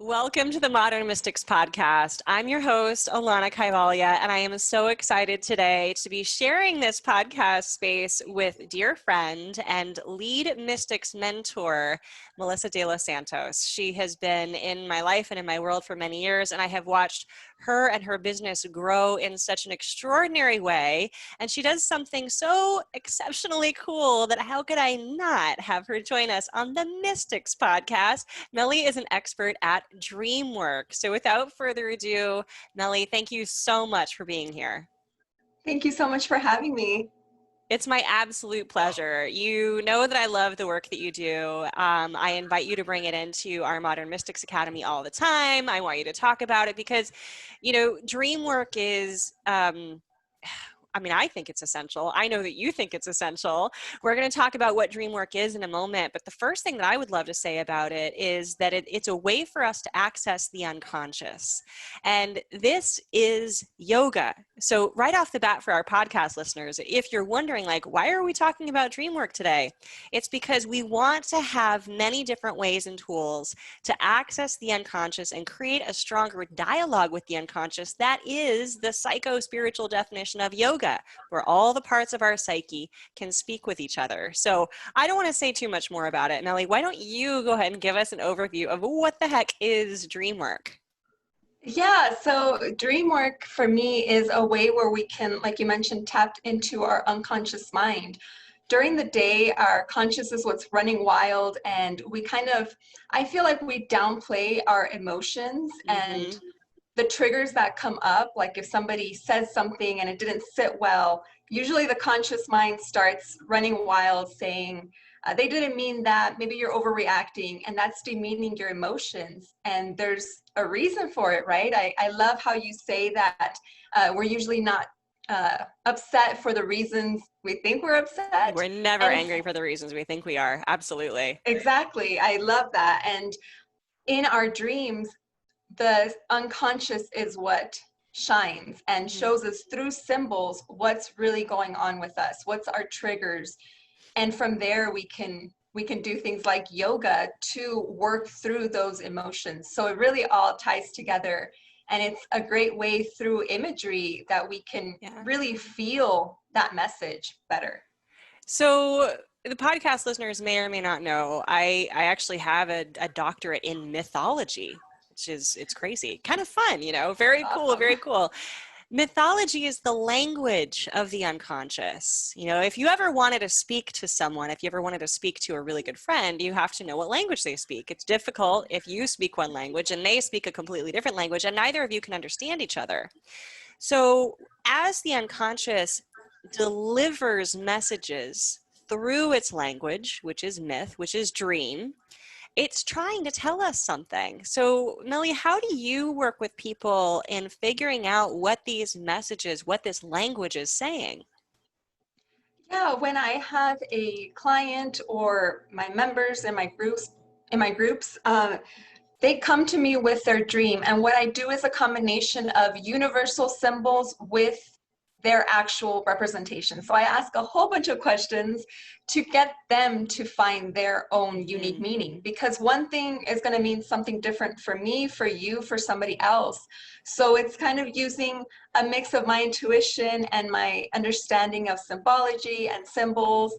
Welcome to the Modern Mystics podcast. I'm your host, Alana Kaivalia, and I am so excited today to be sharing this podcast space with dear friend and lead mystics mentor, Melissa de Los Santos. She has been in my life and in my world for many years, and I have watched her and her business grow in such an extraordinary way. And she does something so exceptionally cool that how could I not have her join us on the Mystics podcast? Melly is an expert at Dreamwork. So without further ado, Melly, thank you so much for being here. Thank you so much for having me. It's my absolute pleasure. You know that I love the work that you do. I invite you to bring it into our Modern Mystics Academy all the time. I want you to talk about it because, Dreamwork is, I think it's essential. I know that you think it's essential. We're going to talk about what Dreamwork is in a moment. But the first thing that I would love to say about it is that it's a way for us to access the unconscious. And this is yoga. So right off the bat for our podcast listeners, if you're wondering, why are we talking about Dreamwork today? It's because we want to have many different ways and tools to access the unconscious and create a stronger dialogue with the unconscious. That is the psycho-spiritual definition of yoga, where all the parts of our psyche can speak with each other. So I don't want to say too much more about it. Melly, why don't you go ahead and give us an overview of what the heck is Dreamwork? Yeah, so Dreamwork for me is a way where we can, like you mentioned, tap into our unconscious mind. During the day, our conscious is what's running wild, and I feel like we downplay our emotions and the triggers that come up. Like if somebody says something and it didn't sit well, usually the conscious mind starts running wild saying, they didn't mean that, maybe you're overreacting, and that's demeaning your emotions. And there's a reason for it, right? I love how you say that we're usually not upset for the reasons we think we're upset. We're never angry for the reasons we think we are. Absolutely. Exactly. I love that. And in our dreams, the unconscious is what shines and shows us through symbols what's really going on with us, what's our triggers. And from there we can do things like yoga to work through those emotions. So it really all ties together, and it's a great way through imagery that we can really feel that message better. So the podcast listeners may or may not know, I actually have a doctorate in mythology, which is, it's crazy, kind of fun, very cool, very cool. Mythology is the language of the unconscious. If you ever wanted to speak to someone, if you ever wanted to speak to a really good friend, you have to know what language they speak. It's difficult if you speak one language and they speak a completely different language and neither of you can understand each other. So as the unconscious delivers messages through its language, which is myth, which is dream, it's trying to tell us something. So Melly, how do you work with people in figuring out what these messages, what this language is saying? Yeah, when I have a client or my members in my groups, they come to me with their dream. And what I do is a combination of universal symbols with their actual representation. So I ask a whole bunch of questions to get them to find their own unique meaning, because one thing is going to mean something different for me, for you, for somebody else. So it's kind of using a mix of my intuition and my understanding of symbology and symbols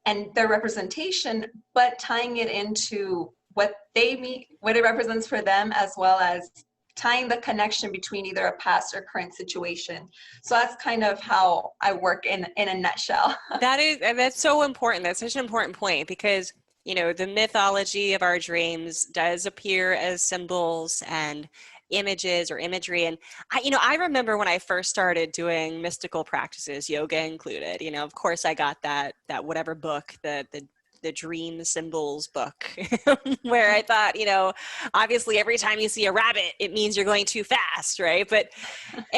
and their representation, but tying it into what they mean, what it represents for them, as well as tying the connection between either a past or current situation. So that's kind of how I work in a nutshell. That's so important. That's such an important point because, the mythology of our dreams does appear as symbols and images or imagery. And I remember when I first started doing mystical practices, yoga included, of course I got that whatever book, the dream symbols book where I thought, obviously every time you see a rabbit, it means you're going too fast, right? But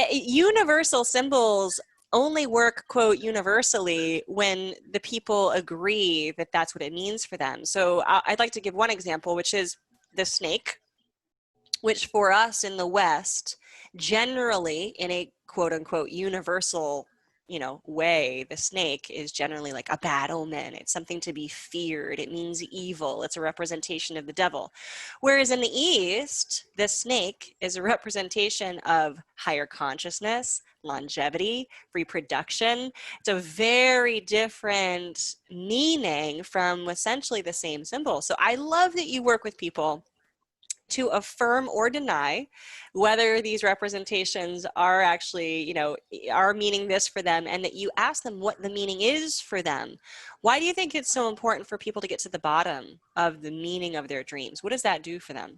universal symbols only work, quote, universally when the people agree that that's what it means for them. So I'd like to give one example, which is the snake, which for us in the West, generally in a quote unquote universal way, the snake is generally like a bad omen. It's something to be feared. It means evil. It's a representation of the devil. Whereas in the East, the snake is a representation of higher consciousness, longevity, reproduction. It's a very different meaning from essentially the same symbol. So I love that you work with people to affirm or deny whether these representations are actually, are meaning this for them, and that you ask them what the meaning is for them. Why do you think it's so important for people to get to the bottom of the meaning of their dreams? What does that do for them?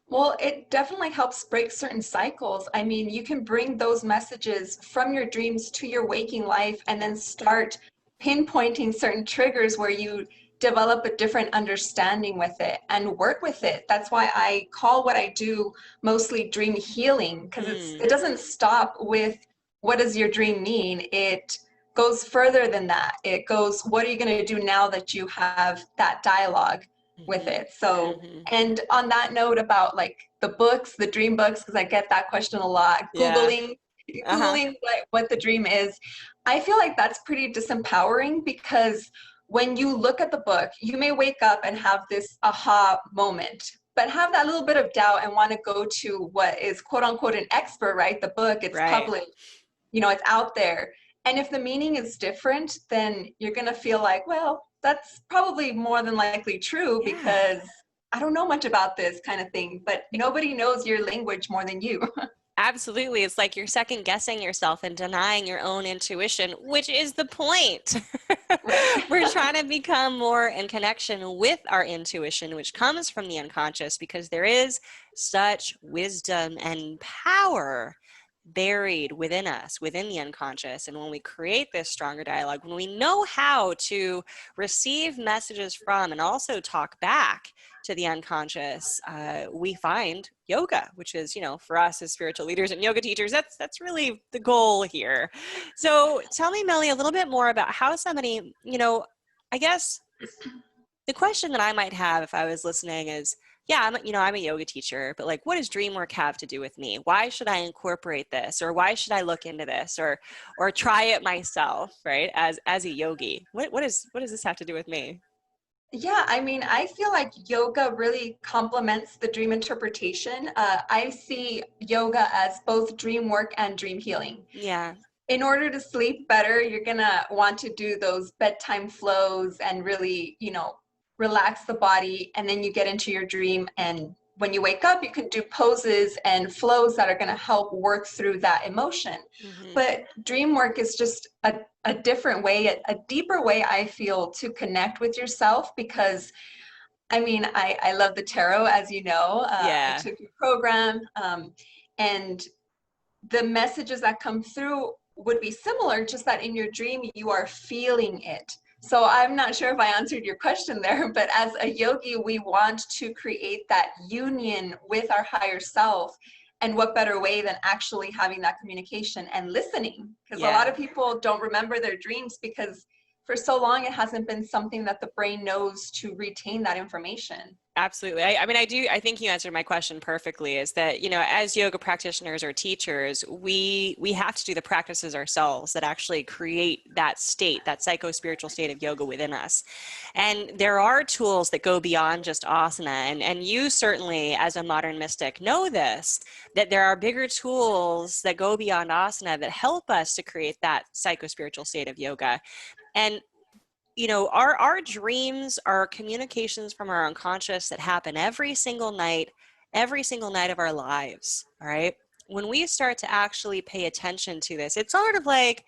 Well, it definitely helps break certain cycles. I mean, you can bring those messages from your dreams to your waking life and then start pinpointing certain triggers where you develop a different understanding with it and work with it. That's why I call what I do mostly dream healing, because it doesn't stop with what does your dream mean? It goes further than that. It goes, what are you going to do now that you have that dialogue with it? So, and on that note about like the books, the dream books, because I get that question a lot, Yeah. Googling what the dream is, I feel like that's pretty disempowering, because when you look at the book, you may wake up and have this aha moment, but have that little bit of doubt and want to go to what is quote unquote an expert, right? The book, it's Right. published, it's out there. And if the meaning is different, then you're going to feel like, well, that's probably more than likely true, Yeah. because I don't know much about this kind of thing, but nobody knows your language more than you. Absolutely. It's like you're second guessing yourself and denying your own intuition, which is the point. Right. We're trying to become more in connection with our intuition, which comes from the unconscious, because there is such wisdom and power buried within us, within the unconscious. And when we create this stronger dialogue, when we know how to receive messages from and also talk back to the unconscious, we find yoga, which is, for us as spiritual leaders and yoga teachers, that's really the goal here. So tell me, Melly, a little bit more about how somebody, I guess the question that I might have if I was listening is, yeah, I'm a yoga teacher, but like, what does Dreamwork have to do with me? Why should I incorporate this, or why should I look into this, or try it myself, right? As a yogi, what does this have to do with me? Yeah, I mean, I feel like yoga really complements the dream interpretation. I see yoga as both dream work and dream healing. Yeah. In order to sleep better, you're gonna want to do those bedtime flows and really, relax the body. And then you get into your dream. And when you wake up, you can do poses and flows that are gonna help work through that emotion. But dream work is just a different way, a deeper way, I feel, to connect with yourself, because I mean, I love the tarot, as you know. I Yeah. took your program, and the messages that come through would be similar, just that in your dream you are feeling it. So I'm not sure if I answered your question there, but as a yogi, we want to create that union with our higher self. And what better way than actually having that communication and listening? Because a lot Yeah. of people don't remember their dreams because for so long it hasn't been something that the brain knows to retain that information. Absolutely. I think you answered my question perfectly, is that, as yoga practitioners or teachers, we have to do the practices ourselves that actually create that state, that psycho-spiritual state of yoga within us. And there are tools that go beyond just asana. And you certainly, as a modern mystic, know this, that there are bigger tools that go beyond asana that help us to create that psycho-spiritual state of yoga. And our dreams are communications from our unconscious that happen every single night of our lives. All right. When we start to actually pay attention to this, it's sort of like,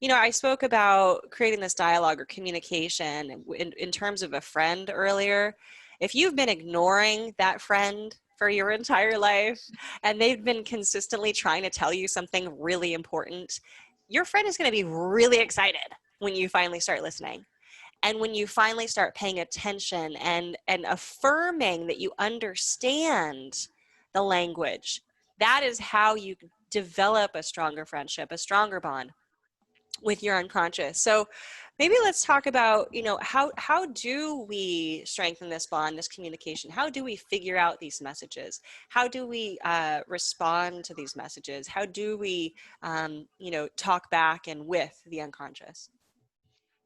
I spoke about creating this dialogue or communication in terms of a friend earlier. If you've been ignoring that friend for your entire life and they've been consistently trying to tell you something really important, your friend is going to be really excited when you finally start listening. And when you finally start paying attention and affirming that you understand the language, that is how you develop a stronger friendship, a stronger bond with your unconscious. So Maybe let's talk about, how do we strengthen this bond, this communication? How do we figure out these messages? How do we respond to these messages? How do we, talk back and with the unconscious?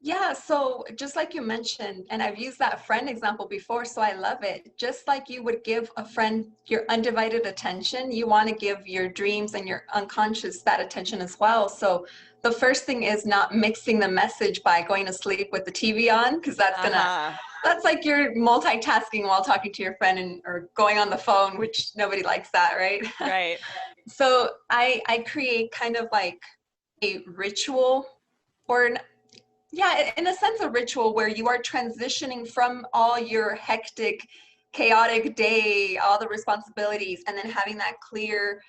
Yeah, so just like you mentioned, and I've used that friend example before, so I love it. Just like you would give a friend your undivided attention, you want to give your dreams and your unconscious that attention as well. So the first thing is not mixing the message by going to sleep with the TV on, because Uh-huh. that's like you're multitasking while talking to your friend and or going on the phone, which nobody likes that, right? Right. So I create kind of like a ritual or yeah, in a sense, a ritual where you are transitioning from all your hectic, chaotic day, all the responsibilities, and then having that clear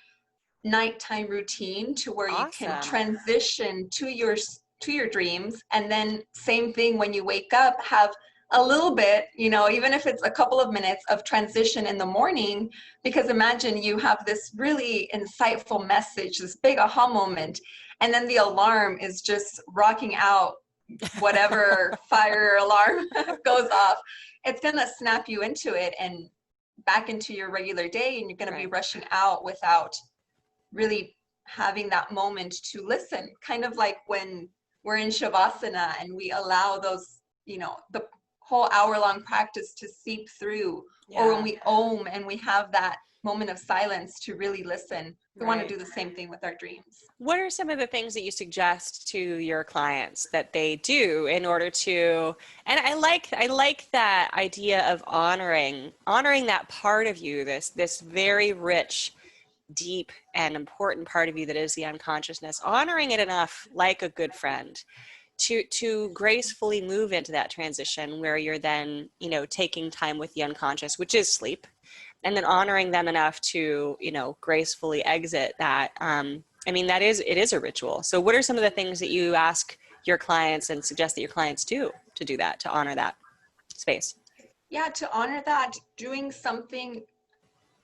nighttime routine to where you can Awesome. transition to your dreams. And then same thing when you wake up, have a little bit, even if it's a couple of minutes of transition in the morning, because imagine you have this really insightful message, this big aha moment, and then the alarm is just rocking out whatever fire alarm goes off. It's going to snap you into it and back into your regular day, and you're going to be Right. rushing out without really having that moment to listen, kind of like when we're in shavasana and we allow those, the whole hour long practice to seep through, or when Yeah. we om and we have that moment of silence to really listen. We want to Right. do the same thing with our dreams. What are some of the things that you suggest to your clients that they do in order to, and I like that idea of honoring that part of you, this very rich, deep and important part of you that is the unconsciousness, honoring it enough like a good friend to gracefully move into that transition where you're then, taking time with the unconscious, which is sleep, and then honoring them enough to, gracefully exit that. It is a ritual. So what are some of the things that you ask your clients and suggest that your clients do to do that, to honor that space? Yeah, to honor that, doing something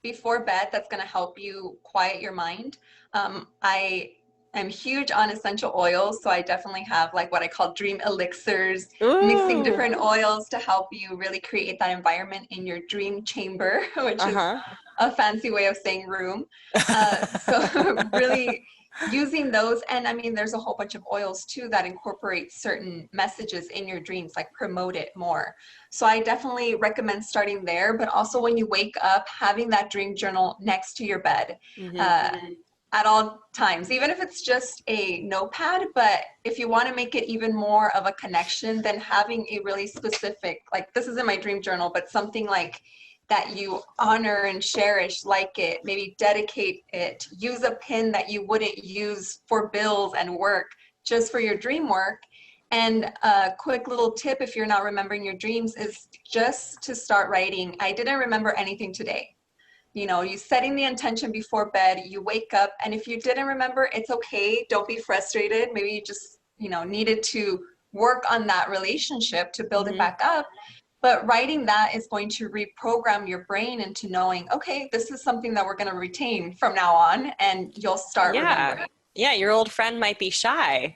before bed that's going to help you quiet your mind. I am huge on essential oils, so I definitely have like what I call dream elixirs, mixing Ooh. different oils to help you really create that environment in your dream chamber, which is Uh-huh. a fancy way of saying room. So really using those, and I mean, there's a whole bunch of oils too that incorporate certain messages in your dreams, like promote it more. So I definitely recommend starting there, but also when you wake up, having that dream journal next to your bed. Mm-hmm. Uh, at all times, even if it's just a notepad. But if you want to make it even more of a connection, then having a really specific, like this is in my dream journal, but something like that you honor and cherish, like it, maybe dedicate it, use a pin that you wouldn't use for bills and work, just for your dream work. And a quick little tip if you're not remembering your dreams is just to start writing, I didn't remember anything today. You setting the intention before bed, you wake up, and if you didn't remember, it's okay. Don't be frustrated. Maybe you just, needed to work on that relationship to build it Mm-hmm. back up. But writing that is going to reprogram your brain into knowing, okay, this is something that we're going to retain from now on, and you'll start Yeah. remembering. Yeah, your old friend might be shy.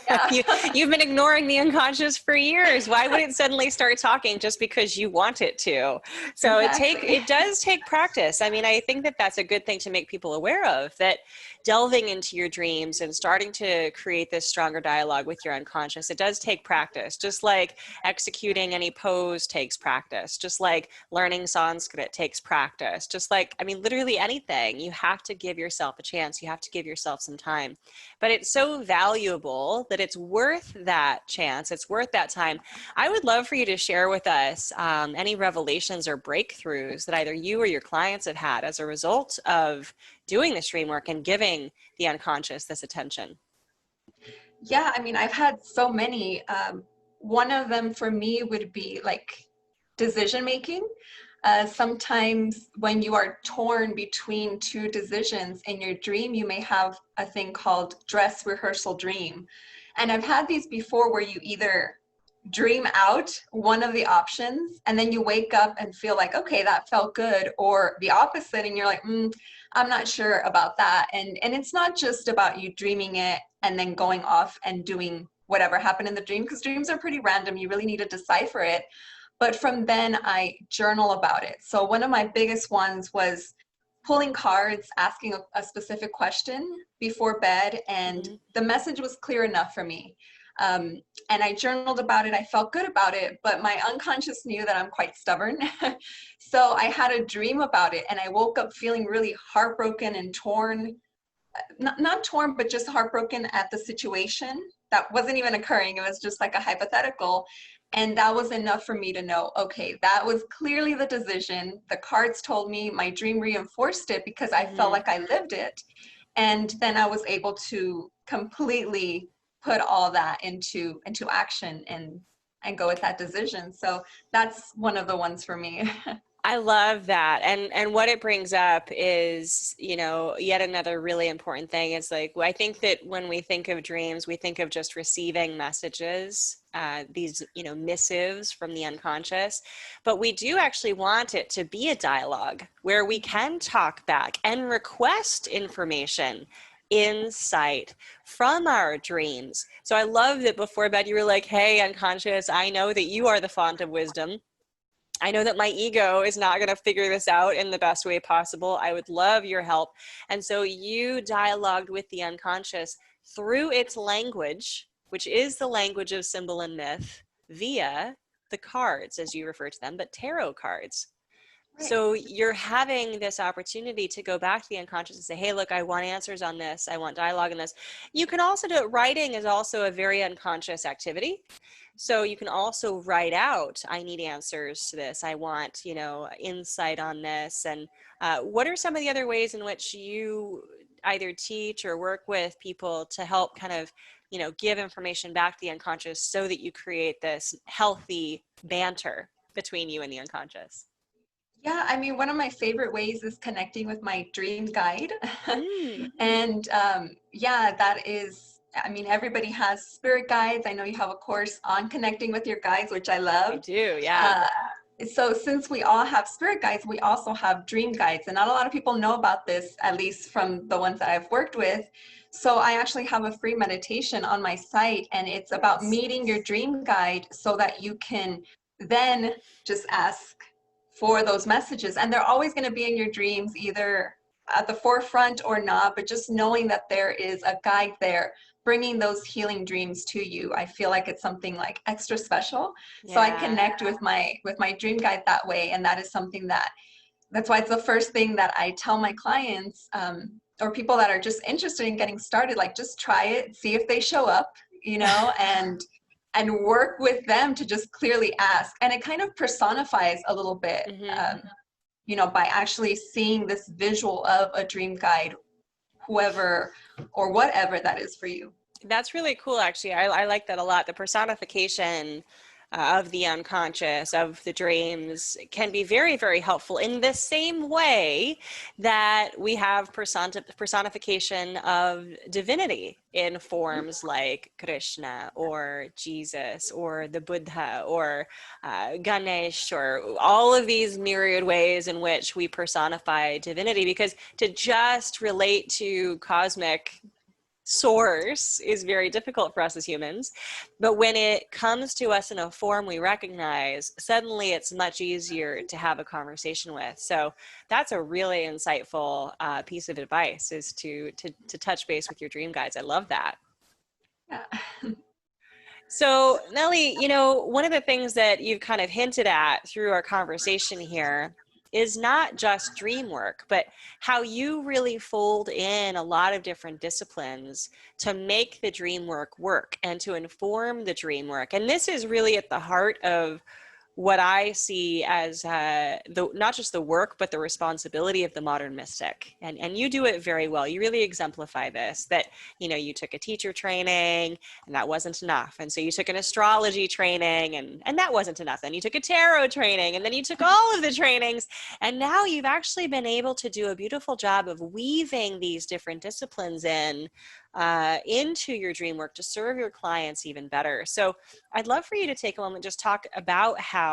Yeah, You've been ignoring the unconscious for years. Why would it suddenly start talking just because you want it to? So exactly. it does take practice. I think that that's a good thing to make people aware of, that delving into your dreams and starting to create this stronger dialogue with your unconscious, it does take practice. Just like executing any pose takes practice. Just like learning Sanskrit takes practice. Just like, literally anything, you have to give yourself a chance. You have to give yourself some time. But it's so valuable that it's worth that chance. It's worth that time. I would love for you to share with us any revelations or breakthroughs that either you or your clients have had as a result of doing this dream work and giving the unconscious this attention. Yeah, I mean, I've had so many. One of them for me would be like decision making. Sometimes when you are torn between two decisions in your dream, you may have a thing called dress rehearsal dream. And I've had these before where you either dream out one of the options and then you wake up and feel like, okay, that felt good, or the opposite, and you're like, I'm not sure about that. And it's not just about you dreaming it and then going off and doing whatever happened in the dream, because dreams are pretty random. You really need to decipher it. But from then I journal about it. So one of my biggest ones was pulling cards, asking a specific question before bed, and the message was clear enough for me. And I journaled about it. I felt good about it, but my unconscious knew that I'm quite stubborn. So I had a dream about it, and I woke up feeling really heartbroken and torn. Not torn, but just heartbroken at the situation that wasn't even occurring. It was just like a hypothetical. And that was enough for me to know, okay, that was clearly the decision. The cards told me, my dream reinforced it because I felt like I lived it. And then I was able to completely put all that into action and go with that decision. So that's one of the ones for me. I love that. And what it brings up is, you know, yet another really important thing is like, I think that when we think of dreams, we think of just receiving messages, these, you know, missives from the unconscious, but we do actually want it to be a dialogue where we can talk back and request information, insight from our dreams. So I love that before bed, you were like, hey, unconscious, I know that you are the font of wisdom. I know that my ego is not going to figure this out in the best way possible. I would love your help. And so you dialogued with the unconscious through its language, which is the language of symbol and myth, via the cards, as you refer to them, but tarot cards. Right. So you're having this opportunity to go back to the unconscious and say, hey, look, I want answers on this. I want dialogue on this. You can also do it. Writing is also a very unconscious activity. So you can also write out, I need answers to this. I want, you know, insight on this. And what are some of the other ways in which you either teach or work with people to help kind of, you know, give information back to the unconscious so that you create this healthy banter between you and the unconscious? Yeah, I mean, one of my favorite ways is connecting with my dream guide. Mm, And yeah, that is, I mean, everybody has spirit guides. I know you have a course on connecting with your guides, which I I love. do, yeah. Uh, so since we all have spirit guides, we also have dream guides. And not a lot of people know about this, at least from the ones that I've worked with. So I actually have a free meditation on my site, and it's about Nice. meeting your dream guide so that you can then just ask for those messages. And they're always going to be in your dreams, either at the forefront or not, but just knowing that there is a guide there bringing those healing dreams to you, I feel like it's something like extra special. So I Yeah. connect with my dream guide that way, and that is something that's why it's the first thing that I tell my clients, or people that are just interested in getting started, like just try it, see if they show up, you know, and work with them to just clearly ask. And it kind of personifies a little bit, Hmm. you know, by actually seeing this visual of a dream guide, whoever or whatever that is for you. That's really cool, actually. I like that a lot. The personification of the unconscious, of the dreams, can be very, very helpful in the same way that we have personification of divinity in forms like Krishna or Jesus or the Buddha or Ganesh, or all of these myriad ways in which we personify divinity, because to just relate to cosmic source is very difficult for us as humans. But when it comes to us in a form we recognize, suddenly it's much easier to have a conversation with. So that's a really insightful piece of advice, is to touch base with your dream guides. I love that. Yeah. So Nellie, you know, one of the things that you've kind of hinted at through our conversation here is not just dream work, but how you really fold in a lot of different disciplines to make the dream work and to inform the dream work. And this is really at the heart of what I see as not just the work, but the responsibility of the modern mystic. And you do it very well. You really exemplify this, that, you know, you took a teacher training and that wasn't enough. And so you took an astrology training and that wasn't enough. Then you took a tarot training and then you took all of the trainings. And now you've actually been able to do a beautiful job of weaving these different disciplines into your dream work to serve your clients even better. So I'd love for you to take a moment, just talk about how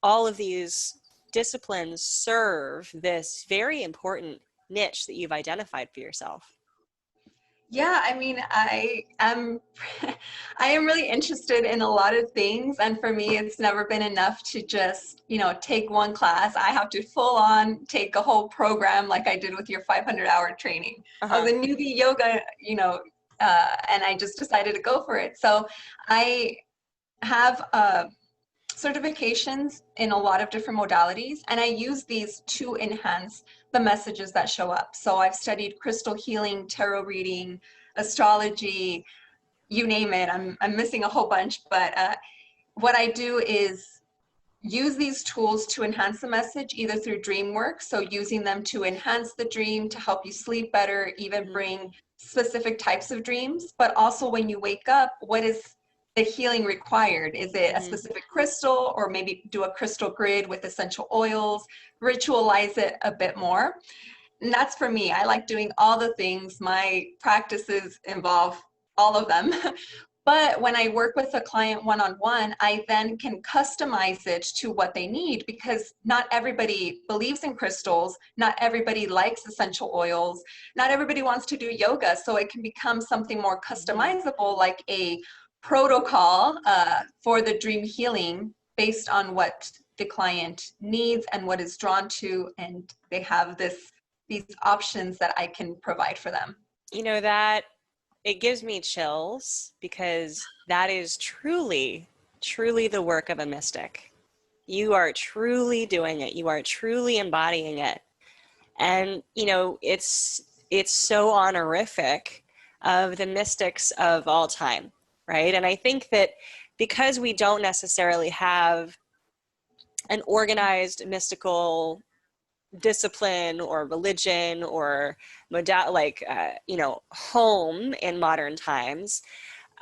all of these disciplines serve this very important niche that you've identified for yourself. Yeah, I mean, I am I am really interested in a lot of things, and for me it's never been enough to just, take one class. I have to full on take a whole program like I did with your 500-hour training. I Uh-huh. was a newbie yoga, and I just decided to go for it. So I have certifications in a lot of different modalities, and I use these to enhance the messages that show up. So I've studied crystal healing, tarot reading, astrology, you name it. I'm missing a whole bunch, but what I do is use these tools to enhance the message either through dream work, so using them to enhance the dream to help you sleep better, even Mhm. bring specific types of dreams, but also when you wake up, what is the healing required? Is it a Mhm. specific crystal, or maybe do a crystal grid with essential oils, ritualize it a bit more? And that's for me. I like doing all the things. My practices involve all of them. But when I work with a client one-on-one, I then can customize it to what they need, because not everybody believes in crystals, not everybody likes essential oils, not everybody wants to do yoga. So it can become something more Mhm. customizable, like a protocol for the dream healing based on what the client needs and what is drawn to, and they have these options that I can provide for them. That it gives me chills because that is truly, truly the work of a mystic. You are truly doing it. You are truly embodying it. And, it's so honorific of the mystics of all time, right? And I think that because we don't necessarily have an organized mystical discipline or religion or home in modern times,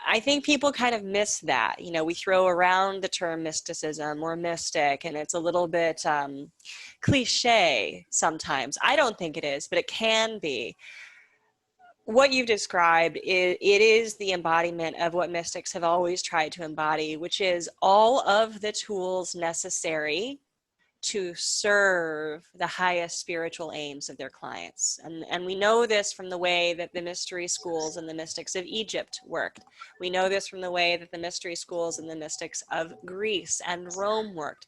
I think people kind of miss that. We throw around the term mysticism or mystic, and it's a little bit cliche sometimes. I don't think it is, but it can be. What you've described, it is the embodiment of what mystics have always tried to embody, which is all of the tools necessary to serve the highest spiritual aims of their clients. And we know this from the way that the mystery schools and the mystics of Egypt worked. We know this from the way that the mystery schools and the mystics of Greece and Rome worked.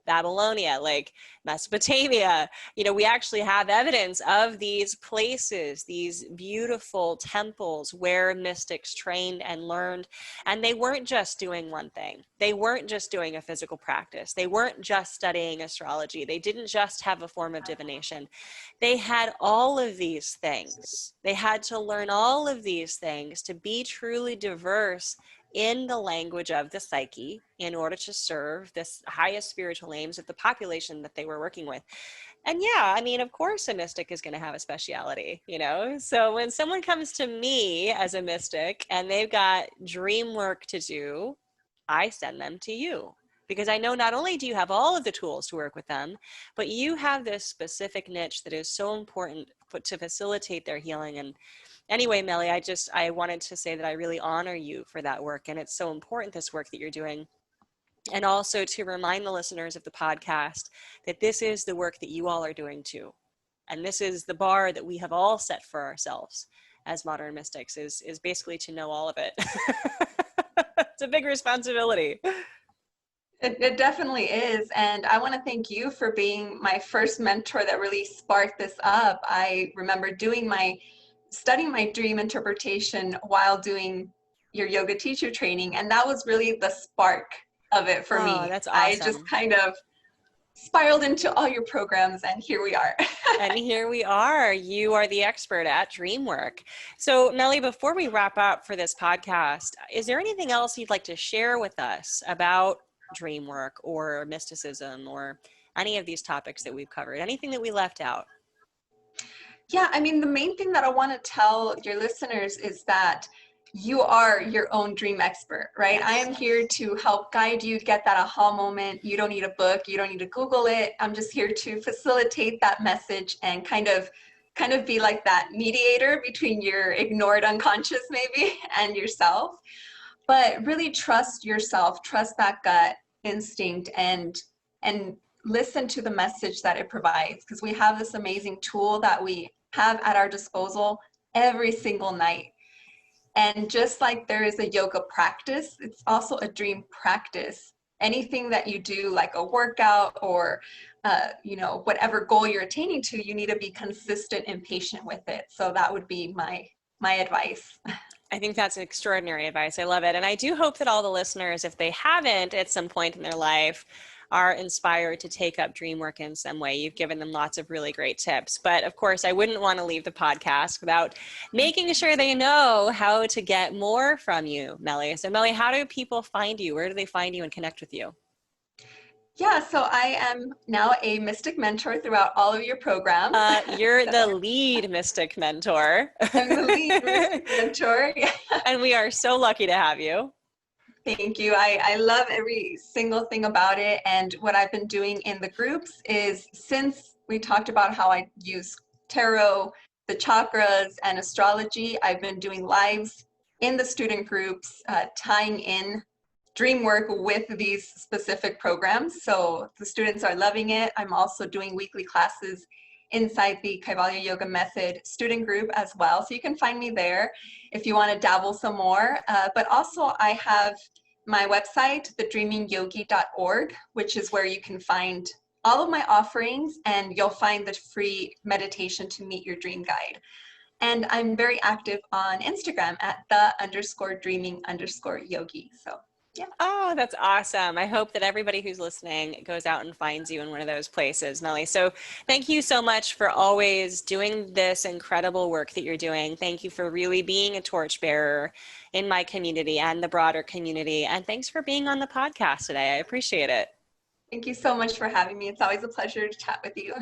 Babylonia, like Mesopotamia. We actually have evidence of these places, these beautiful temples where mystics trained and learned. And they weren't just doing one thing. They weren't just doing a physical practice. They weren't just studying astrology. They didn't just have a form of divination. They had all of these things. They had to learn all of these things to be truly diverse in the language of the psyche in order to serve this highest spiritual aims of the population that they were working with. And yeah, I mean, of course, a mystic is going to have a speciality. So when someone comes to me as a mystic and they've got dream work to do, I send them to you, because I know not only do you have all of the tools to work with them, but you have this specific niche that is so important to facilitate their healing. And anyway, Melly, I wanted to say that I really honor you for that work. And it's so important, this work that you're doing. And also to remind the listeners of the podcast that this is the work that you all are doing too. And this is the bar that we have all set for ourselves as modern mystics, is basically to know all of it. It's a big responsibility. It definitely is. And I want to thank you for being my first mentor that really sparked this up. I remember studying my dream interpretation while doing your yoga teacher training. And that was really the spark of it for Oh, me. that's I just awesome. kind of spiraled into all your programs, and here we are. And here we are. You are the expert at Dreamwork. So, Melly, before we wrap up for this podcast, is there anything else you'd like to share with us about Dreamwork or mysticism or any of these topics that we've covered? Anything that we left out? Yeah, I mean, the main thing that I want to tell your listeners is that you are your own dream expert, right? I Yes. am here to help guide you get that aha moment. You don't need a book, you don't need to Google it. I'm just here to facilitate that message and kind of be like that mediator between your ignored unconscious maybe and yourself. But really trust yourself, trust that gut instinct, and listen to the message that it provides, because we have this amazing tool that we have at our disposal every single night. And just like there is a yoga practice, it's also a dream practice. Anything that you do, like a workout or whatever goal you're attaining to, you need to be consistent and patient with it. So that would be my advice. I think that's extraordinary advice. I love it. And I do hope that all the listeners, if they haven't at some point in their life, are inspired to take up dream work in some way. You've given them lots of really great tips. But of course, I wouldn't want to leave the podcast without making sure they know how to get more from you, Melly. So Melly, how do people find you? Where do they find you and connect with you? Yeah, so I am now a Mystic Mentor throughout all of your programs. You're the lead Mystic Mentor. I'm the lead Mystic Mentor. Yeah. And we are so lucky to have you. Thank you. I love every single thing about it. And what I've been doing in the groups is, since we talked about how I use tarot, the chakras, and astrology, I've been doing lives in the student groups, tying in dream work with these specific programs. So the students are loving it. I'm also doing weekly classes inside the Kaivalya Yoga Method student group as well. So you can find me there if you want to dabble some more. But also I have my website, thedreamingyogi.org, which is where you can find all of my offerings, and you'll find the free meditation to meet your dream guide. And I'm very active on Instagram at _dreaming_yogi. So yeah. Oh, that's awesome. I hope that everybody who's listening goes out and finds you in one of those places, Melly. So thank you so much for always doing this incredible work that you're doing. Thank you for really being a torchbearer in my community and the broader community. And thanks for being on the podcast today. I appreciate it. Thank you so much for having me. It's always a pleasure to chat with you.